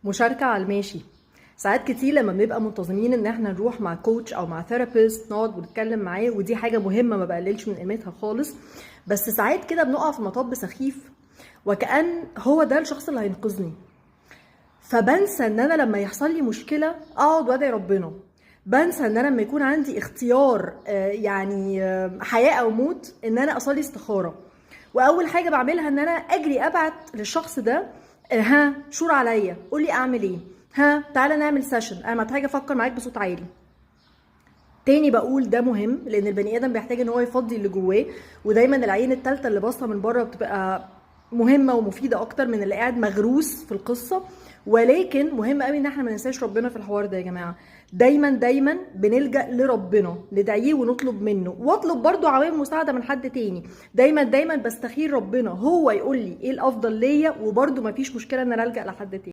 مشاركة على الماشي. ساعات كتير لما بنبقى منتظمين ان احنا نروح مع كوتش او مع ثيرابيست نقعد ونتكلم معاه، ودي حاجة مهمة ما بقللش من قيمتها خالص، بس ساعات كده بنقع في مطب سخيف وكأن هو ده الشخص اللي هينقذني، فبنسى ان انا لما يحصل لي مشكلة اقعد وادعي ربنا. بنسى ان انا لما يكون عندي اختيار حياة او موت ان انا اصلي استخارة. واول حاجة بعملها ان انا اجري ابعت للشخص ده، ها شور عليا، قولي اعمل ايه، ها تعالى نعمل سيشن، انا محتاجة افكر معاك بصوت عالي. تاني بقول ده مهم لان البني ادم بيحتاج ان هو يفضي اللي جواه، ودايما العين التالتة اللي باصه من بره بتبقى مهمه ومفيده اكتر من اللي قاعد مغروس في القصه. ولكن مهم قوي ان احنا ما ننساش ربنا في الحوار ده يا جماعه. دايما دايما بنلجأ لربنا، ندعيه ونطلب منه، واطلب برضو عوامل مساعده من حد تاني. دايما دايما بستخير ربنا هو يقول لي ايه الافضل ليا، وبرضو مفيش مشكله ان انا الجأ لحد تاني.